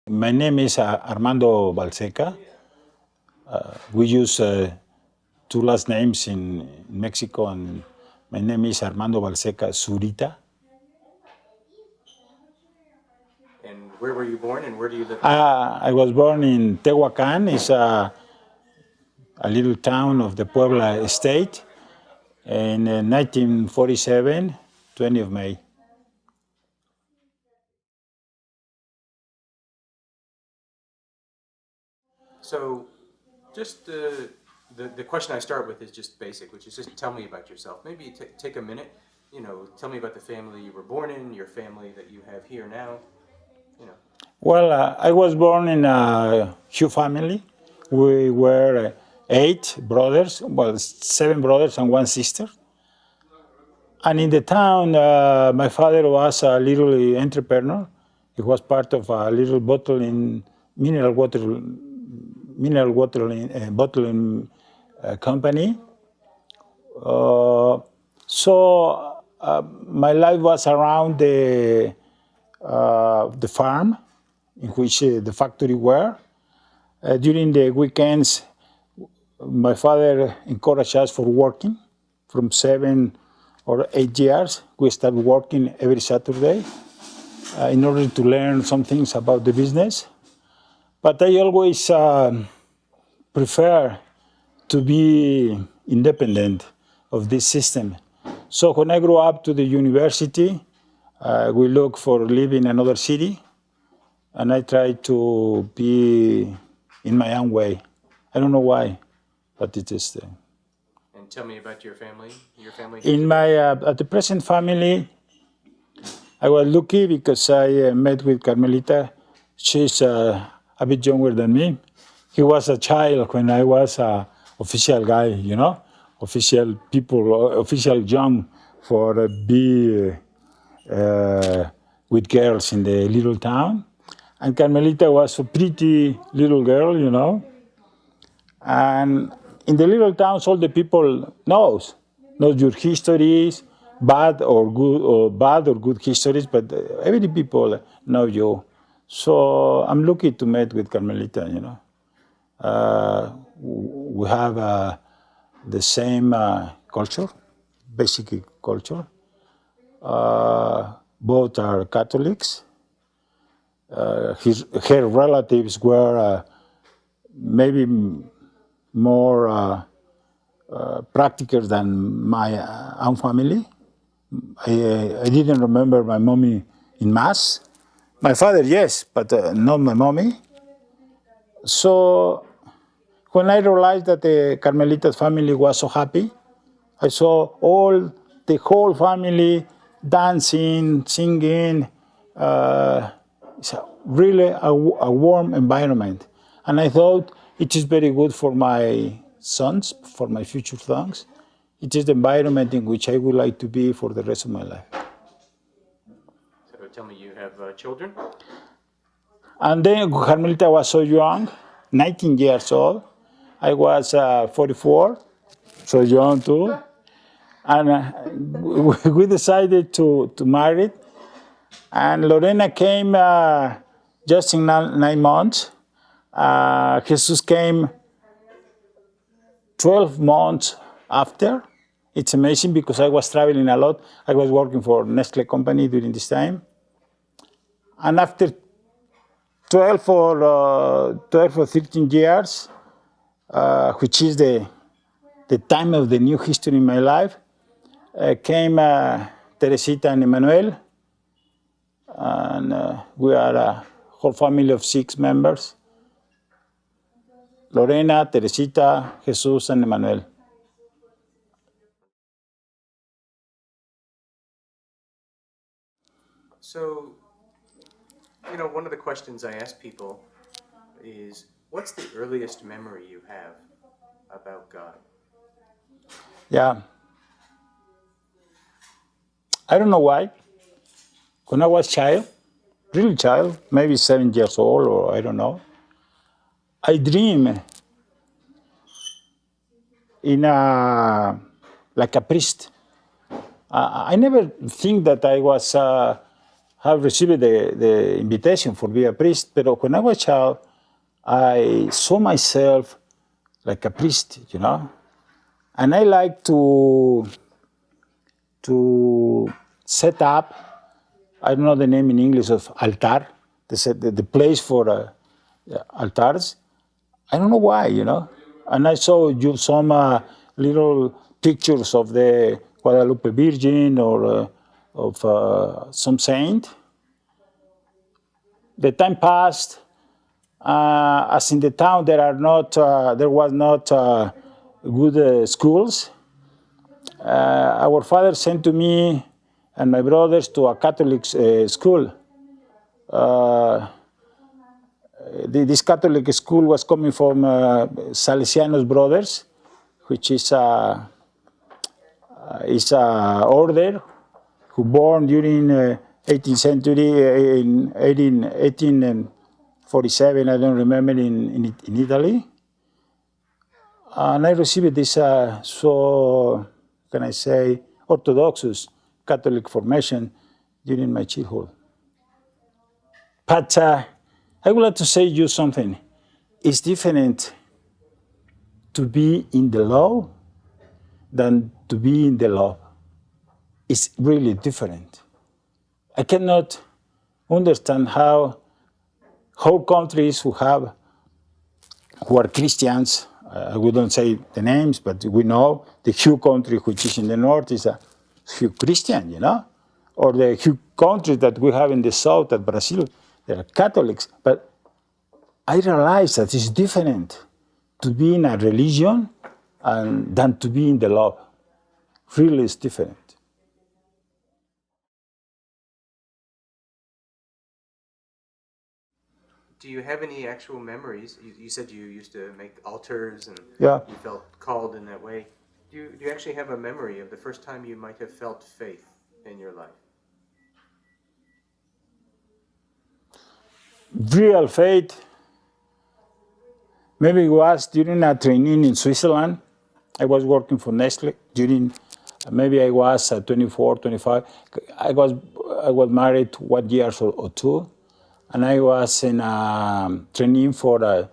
My name is Armando Balseca. We use two last names in Mexico, and my name is Armando Balseca Zurita. And where were you born and where do you live? I was born in Tehuacan. It's a little town of the Puebla state in 1947, 20 of May. So just the question I start with is just basic, which is just tell me about yourself. Maybe take a minute, tell me about the family you were born in, your family that you have here now, Well, I was born in a Hugh family. We were 8 brothers, well, 7 brothers and 1 sister. And in the town, my father was a little entrepreneur. He was part of a little bottling, bottling company. So my life was around the farm in which the factory were. During the weekends, my father encouraged us for working. From 7 or 8 years, we started working every Saturday in order to learn some things about the business. But I always prefer to be independent of this system. So when I grew up to the university, we looked for living in another city, and I tried to be in my own way. I don't know why, but it is. And tell me about your family. In my at the present family, I was lucky because I met with Carmelita. She's a bit younger than me. He was a child when I was a official guy, official people, official young for be with girls in the little town. And Carmelita was a pretty little girl, And in the little towns, all the people knows your histories, bad or good histories, but every people know you. So I'm lucky to meet with Carmelita. We have the same culture, basic culture. Both are Catholics. Her relatives were maybe more practical than my own family. I didn't remember my mommy in Mass. My father, yes, but not my mommy. So when I realized that the Carmelita's family was so happy, I saw the whole family dancing, singing. It's really a warm environment. And I thought it is very good for my sons, for my future sons. It is the environment in which I would like to be for the rest of my life. So tell me, you have children? And then Carmelita was so young, 19 years old. I was 44, so young too. And we decided to marry. And Lorena came just in 9 months. Jesus came 12 months after. It's amazing because I was traveling a lot. I was working for Nestle company during this time. And after 12 or 13 years, which is the time of the new history in my life, came Teresita and Emmanuel. And we are a whole family of 6 members. Lorena, Teresita, Jesus, and Emmanuel. So, one of the questions I ask people is, what's the earliest memory you have about God? Yeah. I don't know why. When I was really child, maybe 7 years old, or I don't know, I dream in like a priest. I never think that I was have received the invitation for being a priest. But when I was a child, I saw myself like a priest, you know. And I like to set up, I don't know the name in English of altar, the place for altars. I don't know why, you know. And I saw you some little pictures of the Guadalupe Virgin or of some saint. The time passed. As in the town there was not good schools. Our father sent to me and my brothers to a Catholic school. This Catholic school was coming from Salesianos brothers, which is a order who born during 18th century in 1847. I don't remember in Italy. And I received this so can I say Orthodox Catholic formation during my childhood. But I would like to say you something. It's different to be in the law than to be in the love. It's really different. I cannot understand how whole countries who are Christians, we don't say the names, but we know the Hugh country, which is in the north, is a Hugh Christian, you know? Or the Hugh countries that we have in the south, at Brazil, they are Catholics. But I realize that it's different to be in a religion than to be in the love. Really, it's different. Do you have any actual memories? You said you used to make altars and Yeah. you felt called in that way. Do you actually have a memory of the first time you might have felt faith in your life? Real faith, maybe it was during a training in Switzerland. I was working for Nestle during, maybe I was 24, 25. I was married 1 year or two, and I was in training for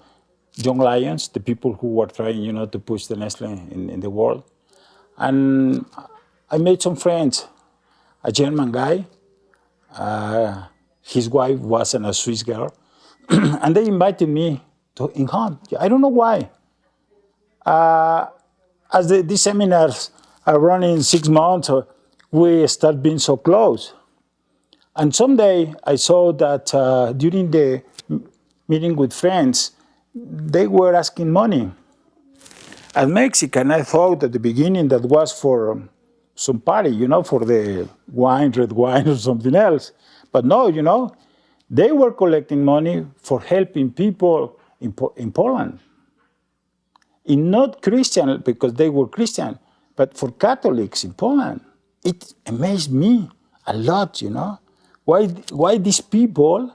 young lions, the people who were trying, you know, to push the Nestle in the world. And I made some friends, a German guy, his wife wasn't a Swiss girl, and they invited me to home. I don't know why. As these seminars are running 6 months, we start being so close. And someday I saw that during the meeting with friends, they were asking money. As Mexican, I thought at the beginning that was for some party, you know, for the wine, red wine or something else. But no, you know, they were collecting money for helping people in Poland. In not Christian, because they were Christian, but for Catholics in Poland. It amazed me a lot, you know, why these people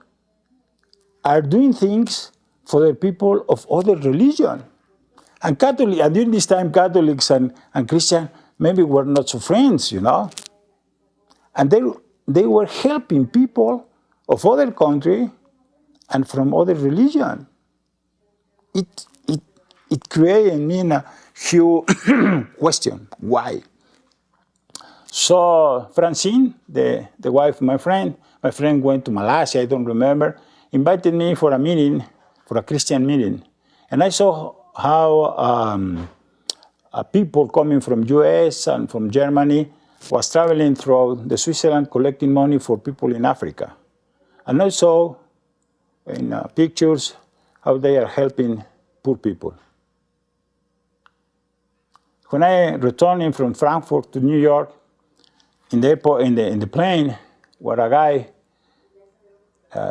are doing things for the people of other religion. And Catholic, and during this time, Catholics and Christians maybe were not so friends, you know. And they were helping people of other country and from other religion. It created in me a huge question, why? So Francine, the wife of my friend went to Malaysia, I don't remember, invited me for a meeting, for a Christian meeting. And I saw how people coming from US and from Germany was traveling through the Switzerland collecting money for people in Africa. And I saw in pictures how they are helping poor people. When I returning from Frankfurt to New York, in the airport, in the plane, where a guy,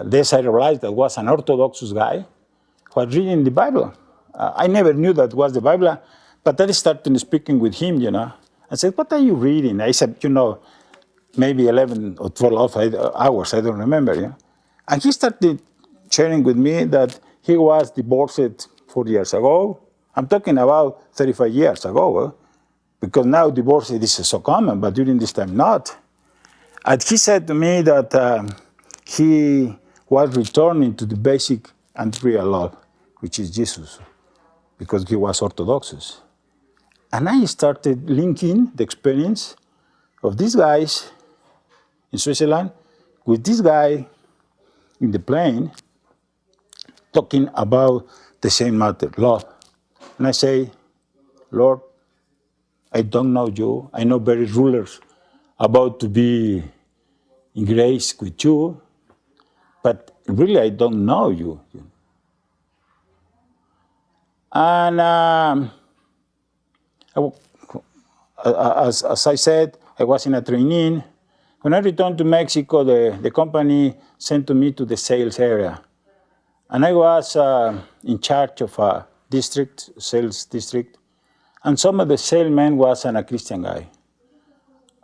this I realized that was an Orthodox guy, was reading the Bible. I never knew that was the Bible, but I started speaking with him, you know. I said, what are you reading? I said, you know, maybe 11 or 12 hours, I don't remember. You know? And he started sharing with me that he was divorced 4 years ago. I'm talking about 35 years ago, because now divorce is so common, but during this time not. And he said to me that he was returning to the basic and real love, which is Jesus, because he was Orthodox. And I started linking the experience of these guys in Switzerland with this guy in the plane talking about the same matter, love. And I say, Lord, I don't know you. I know very rulers about to be in grace with you, but really I don't know you. And as I said, I was in a training. When I returned to Mexico, the company sent me to the sales area. And I was in charge of a district, sales district. And some of the salesmen was a Christian guy.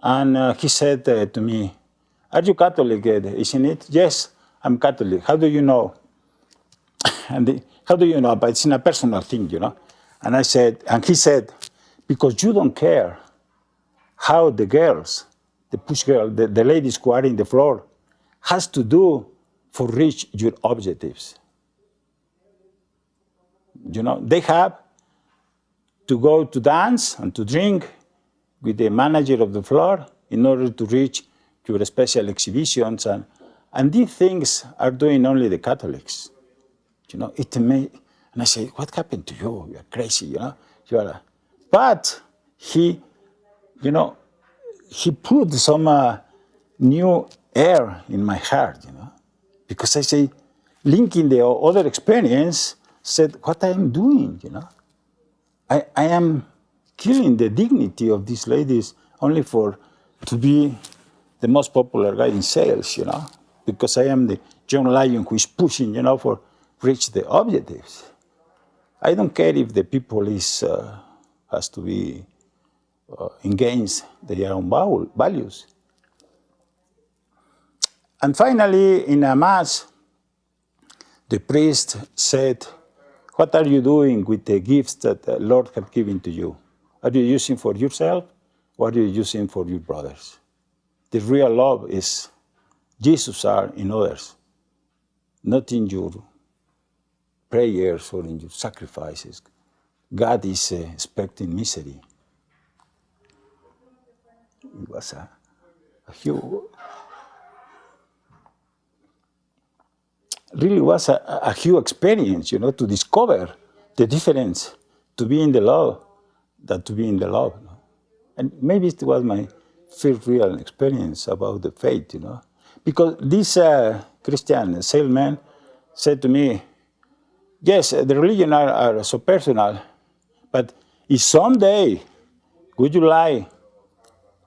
And he said to me, are you Catholic, isn't it? Yes, I'm Catholic. How do you know? How do you know? But it's in a personal thing, you know. And I said, and he said, because you don't care how the girls, the push girl, the ladies who are in the floor, has to do for reach your objectives. You know, they have to go to dance and to drink with the manager of the floor in order to reach your special exhibitions. And these things are doing only the Catholics. You know, and I say, what happened to you? You're crazy, you know. But he, you know, he put some new air in my heart, you know, because I say, linking the other experience, said, what I am doing, you know. I am killing the dignity of these ladies only to be the most popular guy in sales, you know, because I am the young lion who is pushing, you know, for reach the objectives. I don't care if the people has to be against their own values. And finally, in a mass, the priest said, what are you doing with the gifts that the Lord has given to you? Are you using for yourself or are you using for your brothers? The real love is Jesus are in others, not in your prayers or in your sacrifices. God is expecting misery. It was a huge, really was a huge experience, you know, to discover the difference to be in the love than to be in the love. You know? And maybe it was my first real experience about the faith, you know. Because this Christian salesman said to me, yes, the religion are so personal, but if someday would you like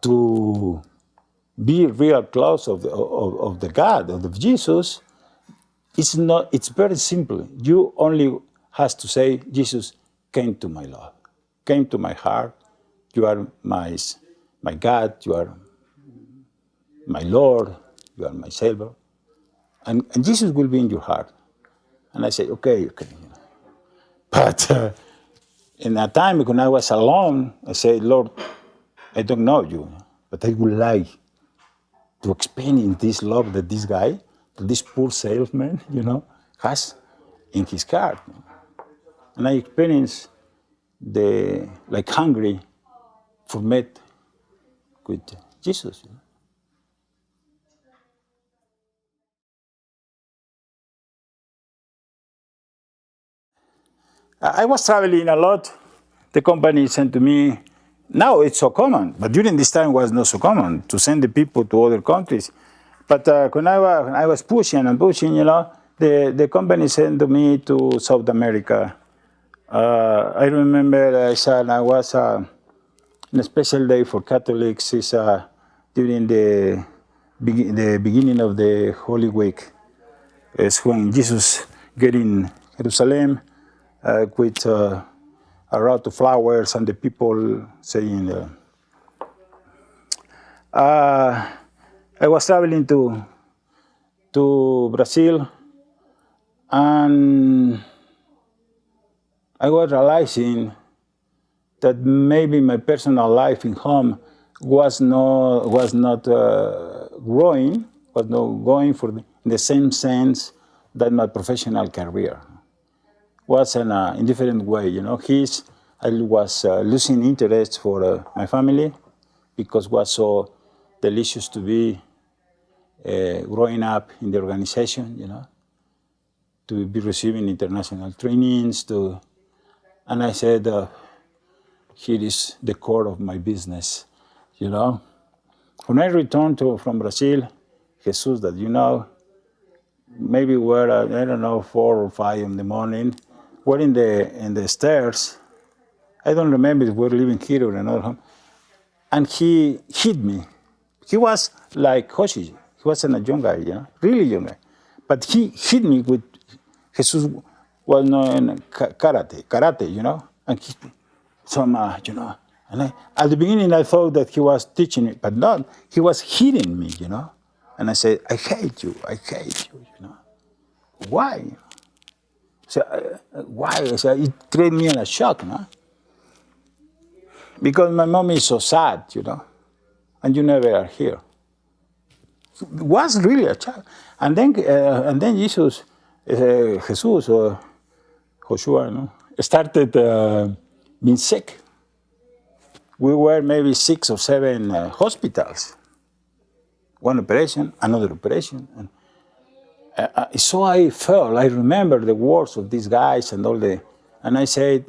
to be real close of the God, of the Jesus, it's very simple. You only has to say, Jesus came to my love, came to my heart. You are my God, you are my Lord, you are my Savior. And Jesus will be in your heart. And I say, okay. But in a time when I was alone, I said, Lord, I don't know you, but I would like to experience this love that this guy, that this poor salesman, you know, has in his heart. And I experienced like hungry for meat with Jesus. You know? I was traveling a lot. The company sent to me. Now it's so common, but during this time it was not so common to send the people to other countries. But when I was pushing and pushing, you know, the company sent to me to South America. I remember I was on a special day for Catholics. It's during the beginning of the Holy Week. It's when Jesus get in Jerusalem with a lot of flowers and the people saying, I was traveling to Brazil and I was realizing that maybe my personal life in home was not growing, was not going in the same sense that my professional career was in a different way. I was losing interest for my family because it was so delicious to be growing up in the organization, to be receiving international trainings, and I said, here is the core of my business, When I returned from Brazil, Jesus, that maybe we're at, I don't know, 4 or 5 in the morning, we're in the stairs. I don't remember if we're living here or another home. And he hit me. He was like Hoshi. He wasn't a young guy, really young guy. But he hit me with, Jesus was knowing karate, and he, And at the beginning I thought that he was teaching me, but not. He was hitting me, And I said, I hate you, Why? So, why? So it created me in a shock, Because my mom is so sad, and you never are here. It was really a child. And then Jesus, Joshua, started being sick. We were maybe 6 or 7 hospitals. One operation, another operation. And so I felt, I remember the words of these guys and and I said,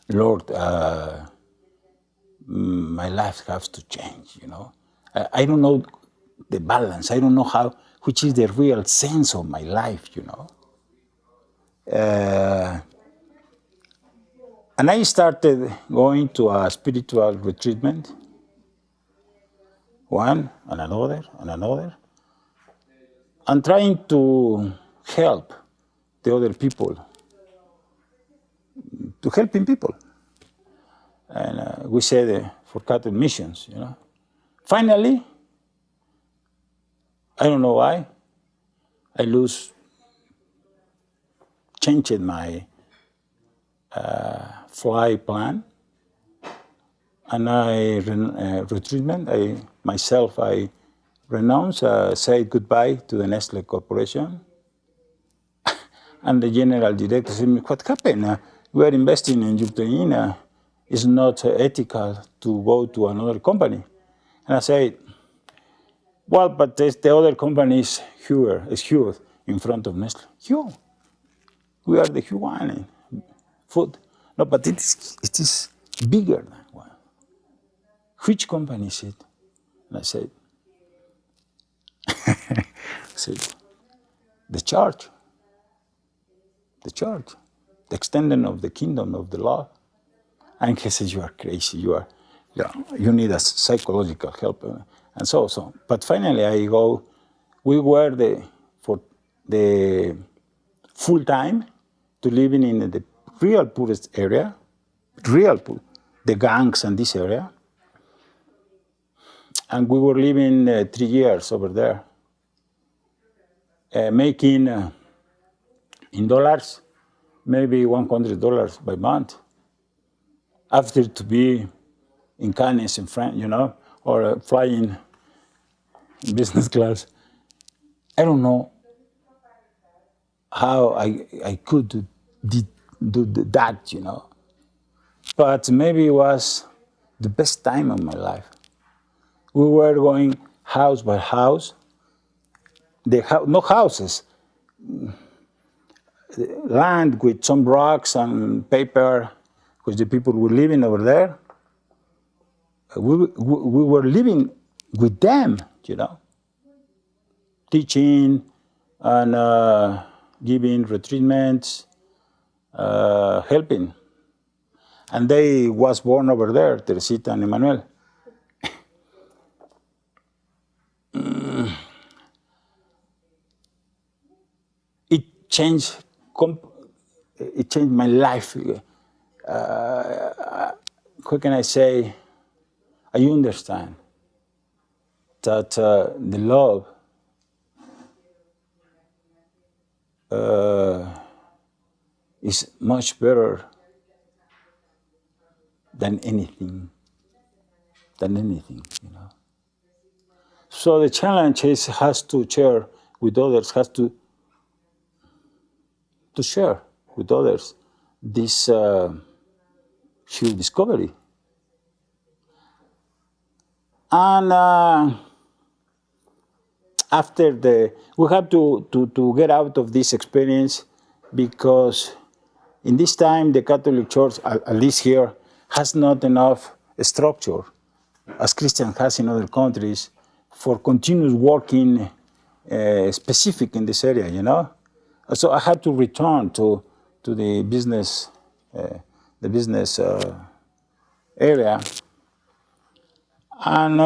Lord, my life has to change, I don't know the balance. I don't know which is the real sense of my life, And I started going to a spiritual retreatment, one and another, and trying to help the other people, to helping people. And we said for cattle missions, Finally, I don't know why, I changed my fly plan, and I retreatment. I renounced, said goodbye to the Nestle Corporation, and the general director said, "What happened? We are investing in Ukraine. It's not ethical to go to another company." And I said, "Well, but the other company is huge in front of Nestle. Huge. We are the huge one in food. No, but it is bigger than one. Which company is it?" And I said, the church, the extending of the kingdom of the Lord. And he says, "You are crazy. You need a psychological help," and so. But finally, we were for the full time to living in the real poorest area, the gangs and this area. And we were living 3 years over there, making in dollars, maybe $100 by month. After to be in Cannes in France, or flying in business class. I don't know how I could do that, But maybe it was the best time of my life. We were going house by house. No houses, land with some rocks and paper, because the people were living over there. We were living with them, teaching and giving retreatments, helping. And they was born over there, Teresita and Emmanuel. It changed my life. How can I say? I understand that the love is much better than anything, So the challenge has to share with others, has to share with others this huge discovery. And after we have to get out of this experience, because in this time the Catholic Church, at least here, has not enough structure, as Christian has in other countries, for continuous working specific in this area, you know. So I had to return to the business area, and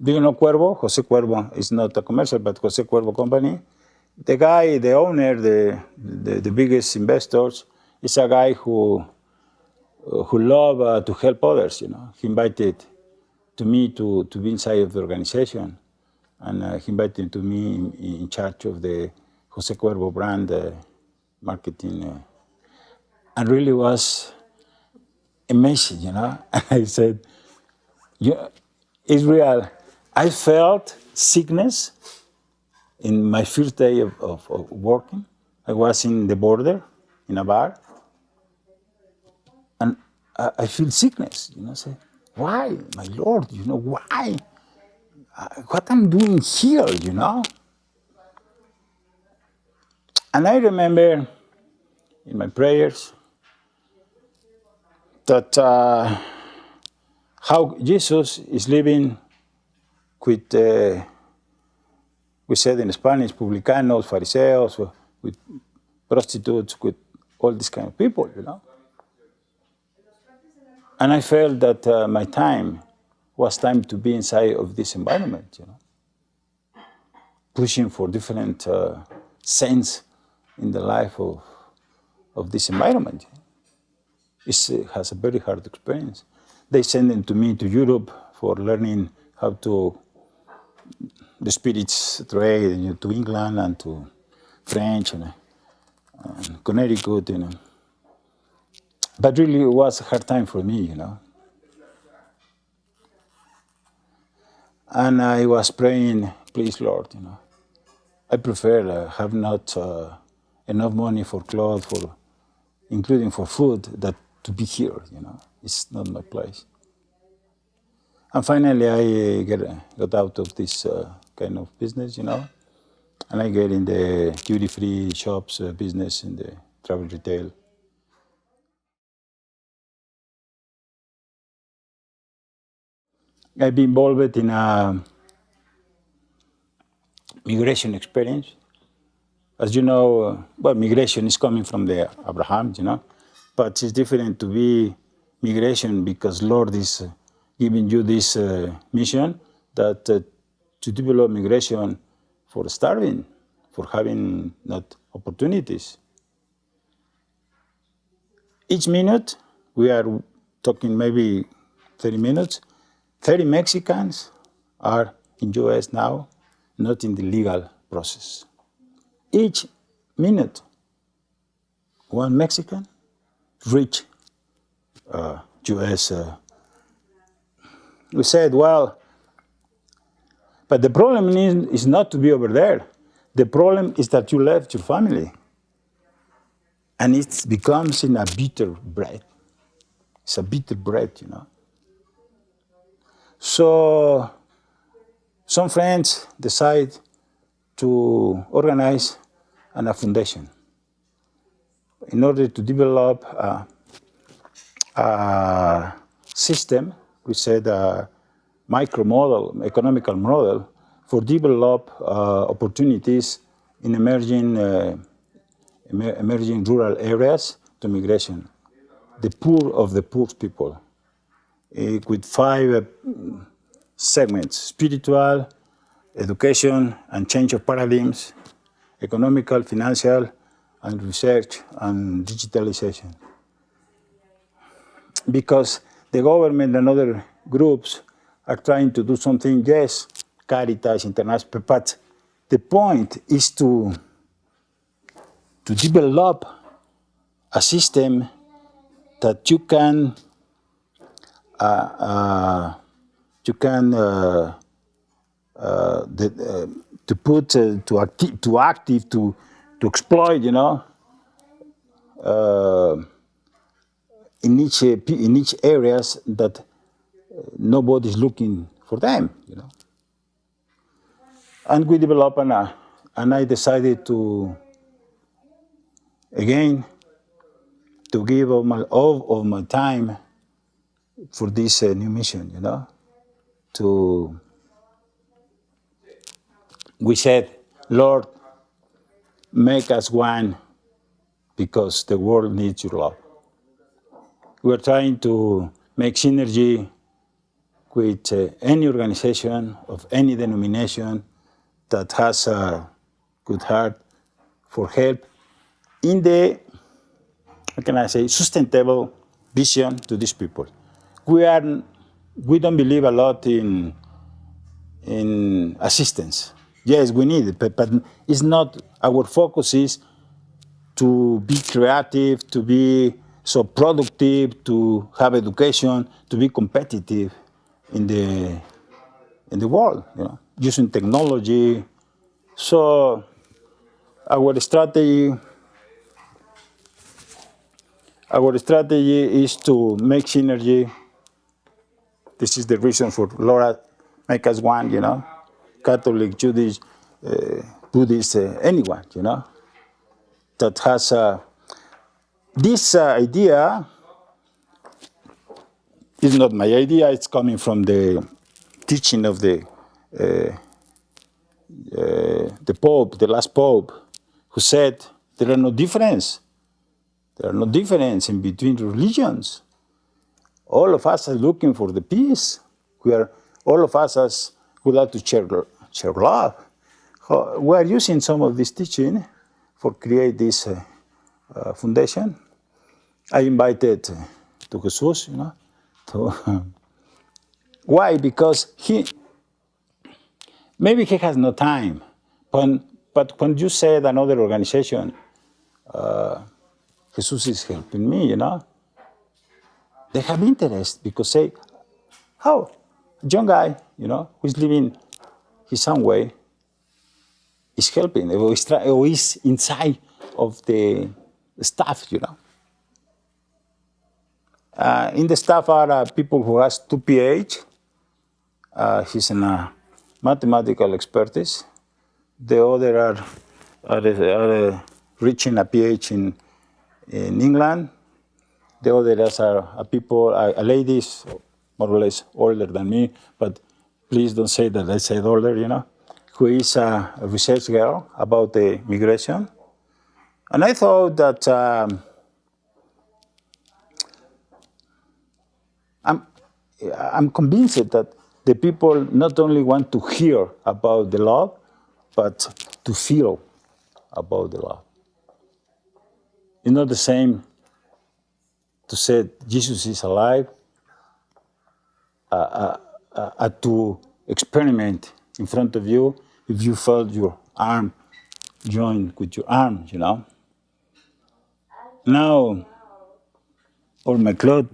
do you know Cuervo? Jose Cuervo is not a commercial, but Jose Cuervo Company. The guy, the owner, the biggest investors, is a guy who love to help others. You know, he invited to me to be inside of the organization, and he invited to me in charge of the Jose Cuervo brand marketing, and really was amazing. You know, and I said, "Yeah, it's real." I felt sickness in my first day of working. I was in the border, in a bar, and I feel sickness, you know, I say, why, my Lord, you know, why? What I'm doing here, you know? And I remember in my prayers that how Jesus is living with, we said in Spanish, publicanos, fariseos, with prostitutes, with all these kind of people, you know? And I felt that my time was time to be inside of this environment, you know, pushing for different sense in the life of this environment. It has a very hard experience. They sent to me to Europe for learning how to the spirits trade, you know, to England and to French and Connecticut, you know. But really, it was a hard time for me, you know. And I was praying, please, Lord, you know, I prefer have not enough money for clothes, for including for food, that to be here, you know. It's not my place. And finally, I got out of this kind of business, you know, and I get in the duty-free shops business, in the travel retail. I've been involved in a migration experience. As you know, well, migration is coming from the Abraham, you know, but it's different to be migration because Lord is giving you this mission that to develop migration for starving, for having not opportunities. Each minute, we are talking maybe 30 minutes, 30 Mexicans are in US now, not in the legal process. Each minute, one Mexican reach US. We said, well, but the problem is not to be over there. The problem is that you left your family. And it becomes in a bitter bread. It's a bitter bread, you know. So some friends decide to organize a foundation in order to develop a system, we said a micro model, economical model, for develop opportunities in emerging rural areas to migration, the poor of the poor people, with 5 segments: spiritual, education and change of paradigms, economical, financial, and research and digitalization. Because the government and other groups are trying to do something, yes, Caritas, International, but the point is to develop a system that you can you can to put to active to exploit, in each areas that nobody's looking for them, And we developed and I decided to again to give all of my time for this new mission, To we said, Lord, make us one because the world needs your love. We're trying to make synergy with any organization of any denomination that has a good heart for help in the, how can I say, sustainable vision to these people. We don't believe a lot in assistance. Yes, we need it, but it's not, our focus is to be creative, to be so productive, to have education, to be competitive in the world, using technology. So our strategy is to make synergy. This is the reason for Laura, make us one, Catholic, Jewish, Buddhist, anyone, that has this idea is not my idea. It's coming from the teaching of the Pope, the last Pope, who said there are no difference. There are no difference in between religions. All of us are looking for the peace. All of us would like to share love. We are using some of this teaching for create this foundation. I invited to Jesus, why? Because maybe he has no time. But when you said another organization, Jesus is helping me, they have interest because say, how? A young guy, who's living his own way, is helping, or is inside of the staff, in the staff are people who has 2 PhD. He's in a mathematical expertise. The other are reaching a PhD in England. The others are people, ladies, more or less older than me, but please don't say that I said older, who is a research girl about the migration. And I thought that I'm convinced that the people not only want to hear about the love, but to feel about the love. It's not the same to say Jesus is alive, to experiment in front of you if you felt your arm joined with your arm, Now, all my clothes,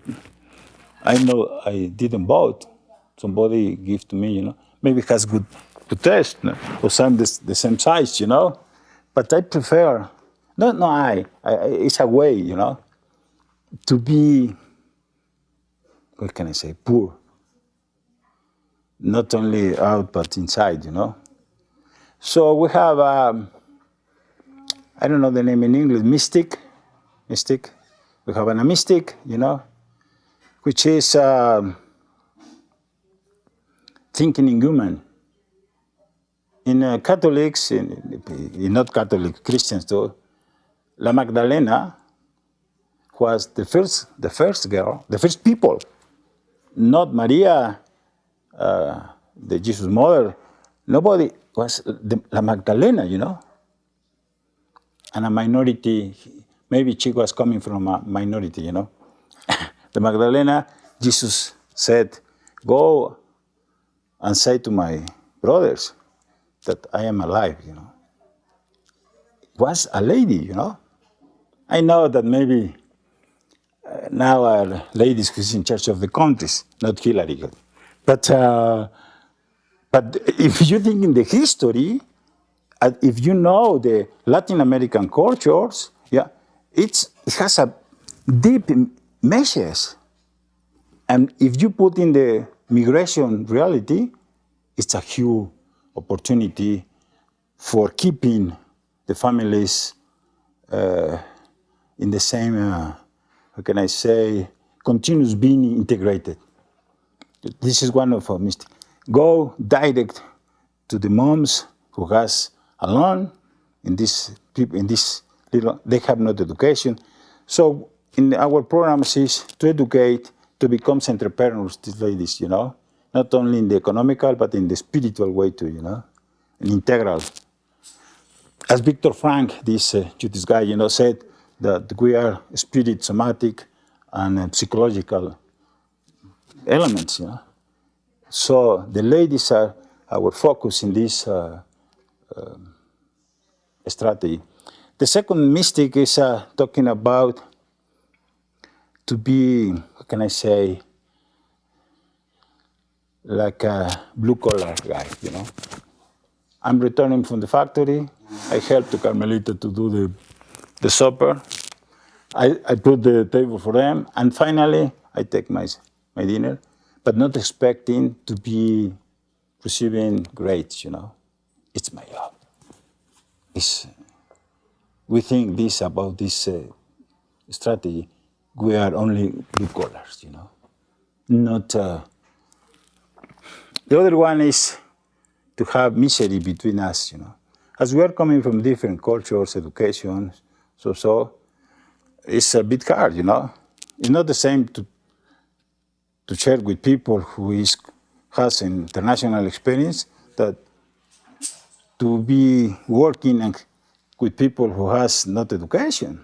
I know I didn't bought. Somebody give to me, Maybe it has good taste, or some the same size, But I prefer, it's a way, to be, what can I say, poor. Not only out, but inside, So we have, I don't know the name in English, mystic. We have a mystic, which is thinking in human. In Catholics, in not Catholic, Christians too, La Magdalena was the first girl, the first people, not Maria, the Jesus mother. Nobody was La Magdalena, And a minority, maybe she was coming from a minority, The Magdalena, Jesus said, go and say to my brothers that I am alive, Was a lady, I know that maybe now are ladies who's in charge of the countries, not Hillary. but if you think in the history, if you know the Latin American cultures, yeah, it has a deep message. And if you put in the migration reality, it's a huge opportunity for keeping the families in the same, how can I say, continuous being integrated. This is one of our mistakes. Go direct to the moms who has alone in this little, they have not education. So in our programs is to educate, to become entrepreneurs, these ladies, not only in the economical, but in the spiritual way too, an integral. As Viktor Frank, this Jewish guy, said that we are spirit, somatic, and psychological elements, So the ladies are our focus in this strategy. The second mistake is talking about to be, how can I say, like a blue-collar guy, I'm returning from the factory. I help the Carmelita to do the supper. I put the table for them, and finally, I take my dinner, but not expecting to be receiving grades, It's my job. We think this about this strategy. We are only blue collars, Not. The other one is to have misery between us, As we are coming from different cultures, education, so it's a bit hard, It's not the same to share with people who has an international experience that to be working with people who has not education.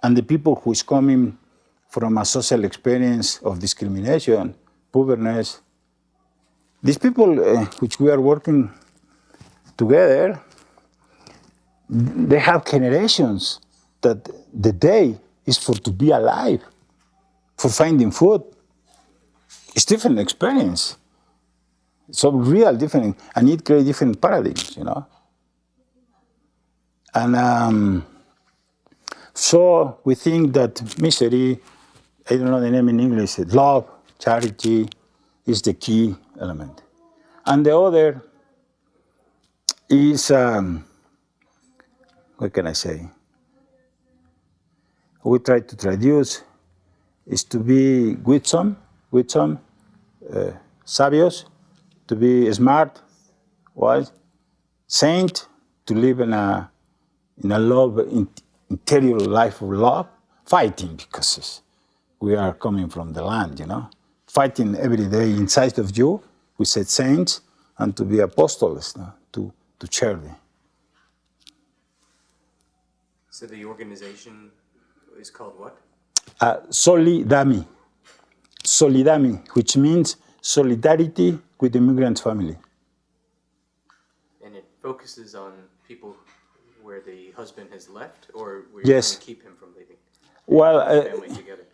And the people who is coming from a social experience of discrimination, poorness, these people which we are working together, they have generations that the day is for to be alive, for finding food. It's different experience. So real different, and it creates different paradigms, And so we think that misery, I don't know the name in English, love, charity, is the key element. And the other is, what can I say? We try to traduce is to be winsome, sabios, to be smart, wise, saint, to live in a love, interior life of love, fighting because we are coming from the land, Fighting every day inside of you, we said saints, and to be apostles, to charity. So the organization is called what? Solidami, which means solidarity with the immigrant family. And it focuses on people where the husband has left, or we're Yes. trying to keep him from leaving? Well, Family together.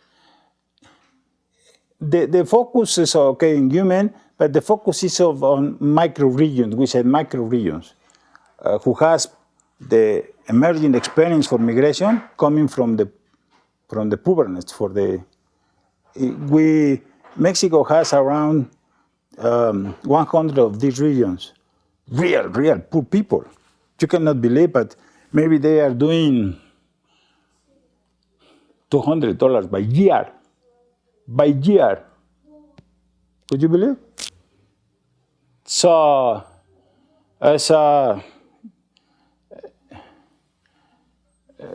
the focus is okay in human, but the focus is on micro regions. We said micro regions, who has the emerging experience for migration coming from the poorness. Mexico has around 100 of these regions, real poor people. You cannot believe, but maybe they are doing $200 by year. By year. Would you believe? So, as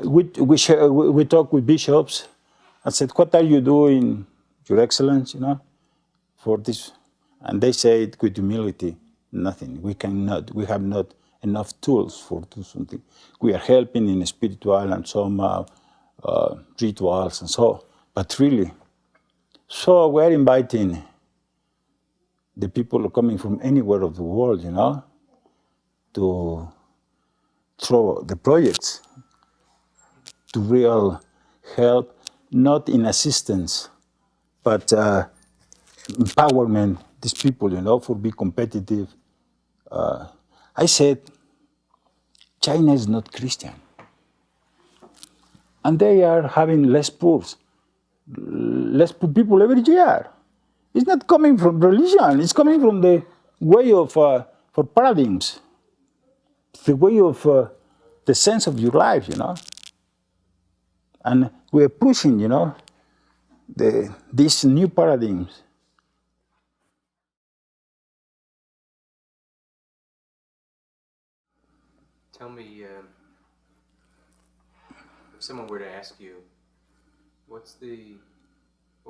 we talk with bishops, I said, what are you doing, Your Excellence, for this? And they said, with humility, nothing. We have not enough tools for do something. We are helping in spiritual and some rituals and so, but really. So we're inviting the people coming from anywhere of the world, to throw the projects to real help, not in assistance, but empowerment these people, for be competitive. I said, China is not Christian. And they are having less poor people every year. It's not coming from religion. It's coming from the way of for paradigms, the way of the sense of your life, And we're pushing, these new paradigms. Tell me, if someone were to ask you, what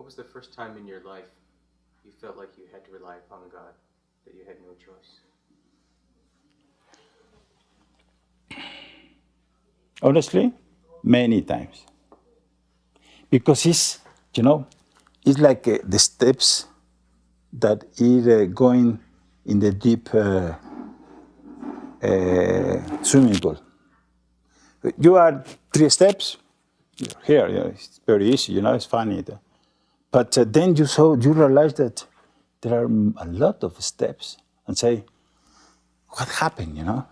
was the first time in your life you felt like you had to rely upon God, that you had no choice? Honestly, many times. Because it's like the steps that is going in the deep swimming pool. You are 3 steps, you're here, it's very easy, it's funny. But then you realize that there are a lot of steps and say, what happened,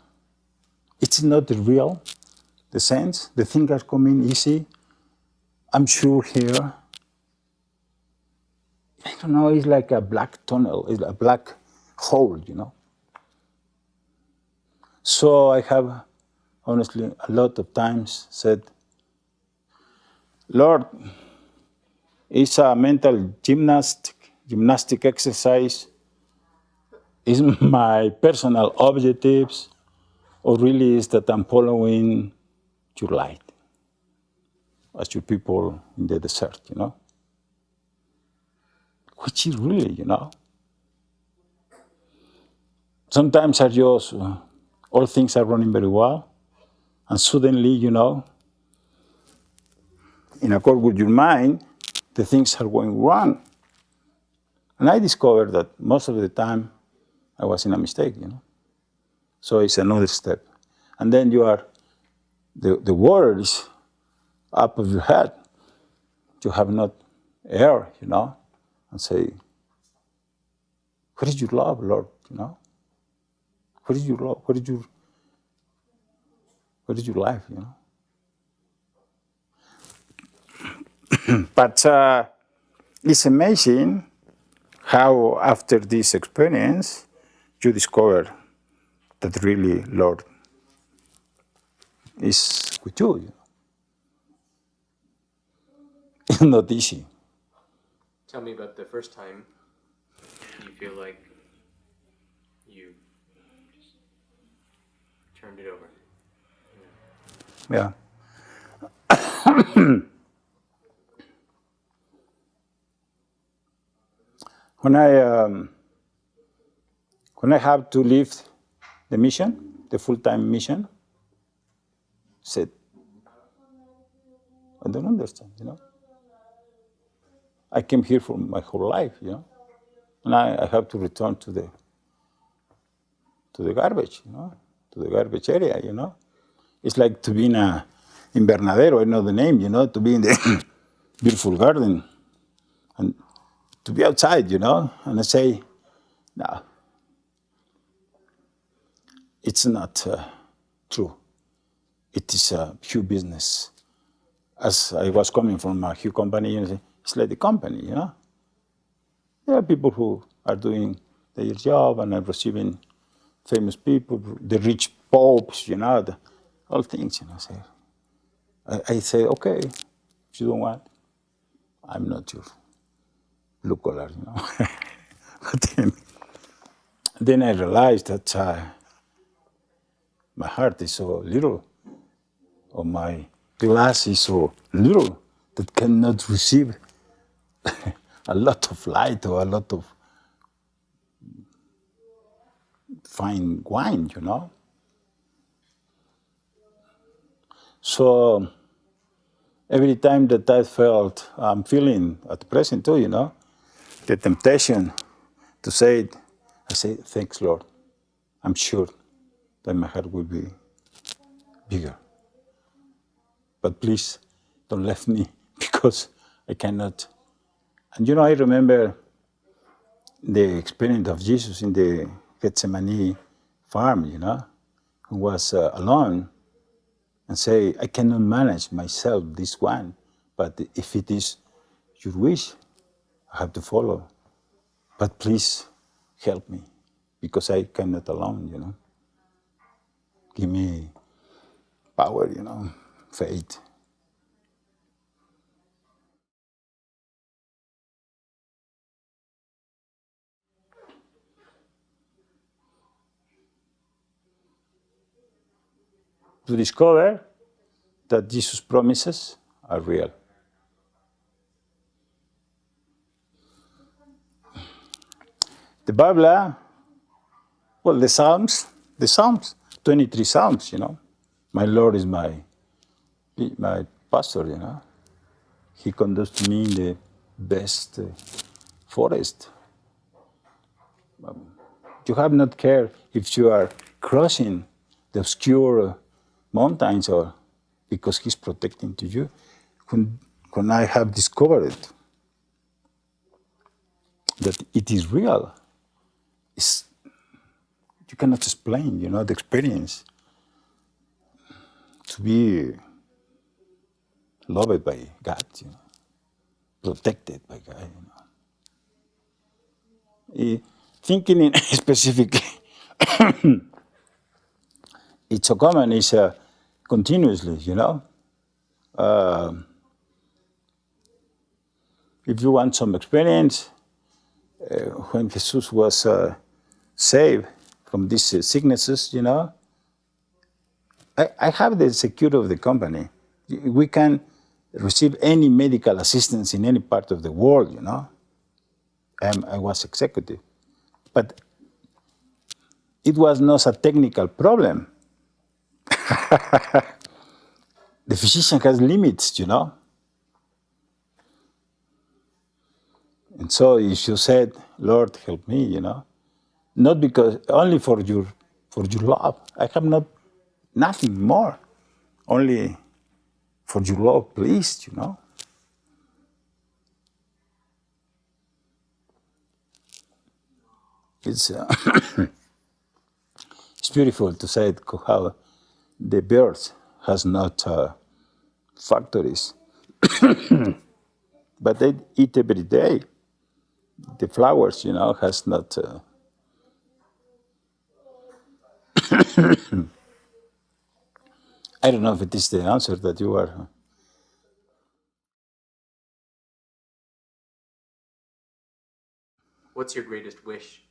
It's not real, the sense, the things are coming easy. I'm sure here, I don't know, it's like a black tunnel, it's a black hole, So I have, honestly, a lot of times said, Lord, it's a mental gymnastic exercise. Is my personal objectives, or really is that I'm following your light as your people in the desert, Which is really, Sometimes are just, all things are running very well, and suddenly, in accord with your mind, the things are going wrong. And I discovered that most of the time I was in a mistake, So it's another step. And then the word is up of your head. You have not air, and say, what is your love, Lord, What is your love? What is your life, But it's amazing how after this experience, you discover that really Lord is with you. It's not easy. Tell me about the first time you feel like you just turned it over. Yeah. When I have to leave the mission, the full-time mission, said, I don't understand, I came here for my whole life, and I have to return to the garbage, to the garbage area, It's like to be in a invernadero, I know the name, to be in the beautiful garden and to be outside, And I say, no, it's not true. It is a huge business. As I was coming from a huge company, it's like the company, There are people who are doing their job and are receiving famous people, the rich popes, all things, So I say, okay, if you don't want, I'm not your blue collar, But then I realized that my heart is so little, or my glass is so little that cannot receive a lot of light or a lot of fine wine, So every time that I felt, I'm feeling at the present too, the temptation to say it, I say, thanks, Lord. I'm sure that my heart will be bigger. But please don't leave me because I cannot. And I remember the experience of Jesus in the Gethsemane farm, who was alone and say, I cannot manage myself, this one, but if it is your wish, I have to follow. But please help me, because I cannot alone, Give me power, faith. To discover that Jesus' promises are real. The Bible, well, the Psalms, 23 Psalms, My Lord is my pastor, He conducts me in the best forest. You have not care if you are crossing the obscure mountains or because He's protecting to you. When I have discovered that it is real, you cannot explain, the experience. To be loved by God, protected by God. Thinking in specific, it's so common, is continuously, If you want some experience, when Jesus was saved from these sicknesses, I have the security of the company. We can receive any medical assistance in any part of the world, I was executive. But it was not a technical problem. The physician has limits, And so if you said, Lord, help me, not because only for your love. I have nothing more. Only for your love, please, It's it's beautiful to say how the birds has not factories, but they eat every day. The flowers, has not. I don't know if it is the answer that you are. What's your greatest wish?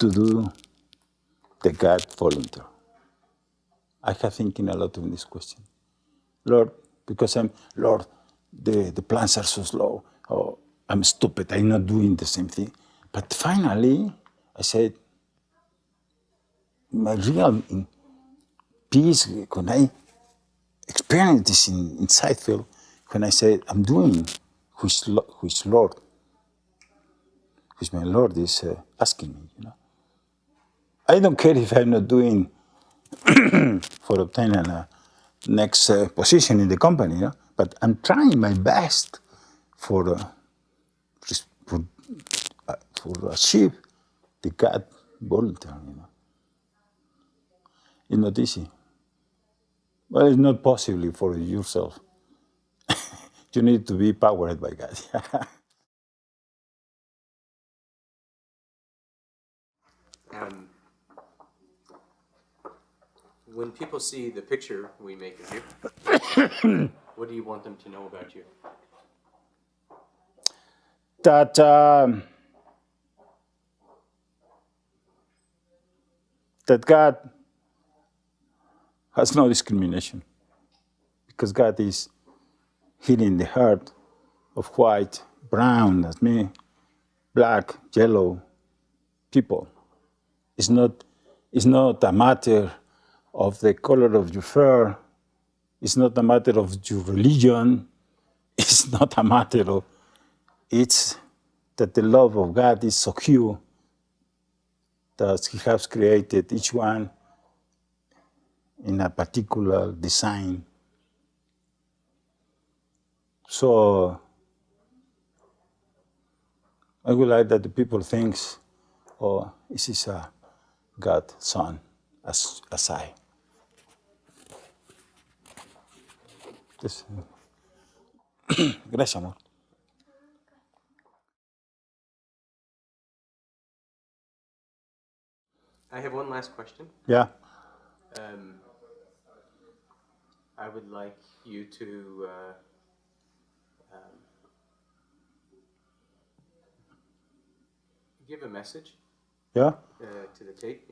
To do the God volunteer. I have thinking a lot of this question. Lord, because Lord, the plans are so slow. Oh, I'm stupid. I'm not doing the same thing. But finally, I said, my real peace, when I experience this inside feel, when I say I'm doing which Lord, which my Lord is asking me, I don't care if I'm not doing for obtaining a next position in the company, but I'm trying my best for for, for achieve the God volunteer. It's not easy. Well, it's not possible for yourself. You need to be powered by God. Um, when people see the picture we make of you, what do you want them to know about you? that that God has no discrimination, because God is healing the heart of white, brown, as me, black, yellow people. It's not a matter of the color of your fur. It's not a matter of your religion. It's not a matter of, it's that the love of God is so huge that He has created each one in a particular design. So I would like that the people thinks, oh, this is a God's son, as I. This, gracias, amor. I have one last question. Yeah. I would like you to give a message Yeah. to the tape,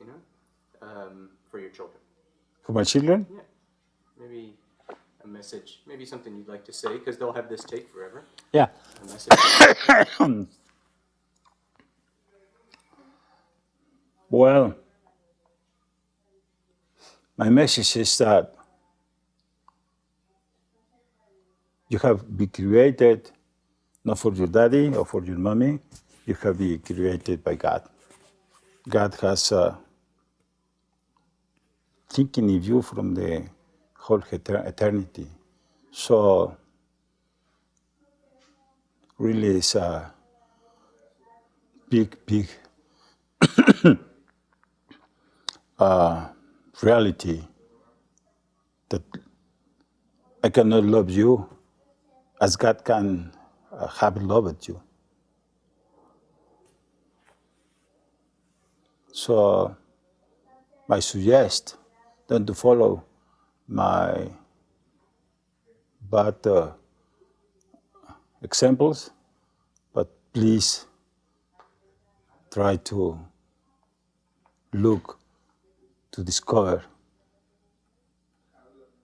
for your children. For my children? Yeah, maybe a message, maybe something you'd like to say, because they'll have this tape forever. Yeah. A message. Well, my message is that you have been created not for your daddy or for your mommy. You have been created by God. God has thinking of you from the whole eternity. So really it's a big, big reality that I cannot love you as God can have loved you. So I suggest don't to follow my bad examples, but please try to look to discover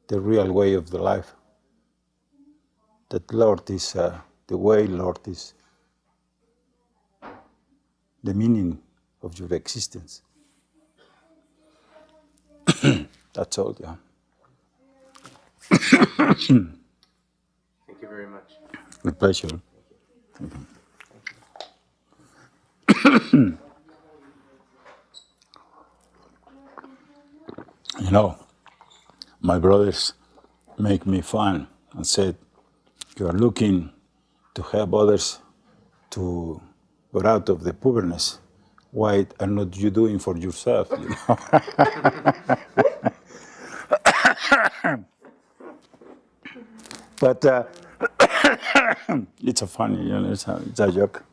the real way of the life. That Lord is the way, Lord is the meaning of your existence. That's all, yeah. Thank you very much. With pleasure. You know, my brothers make me fun and said, you are looking to help others to get out of the poorness. Why are not you doing for yourself? You know? But it's a funny, it's a joke.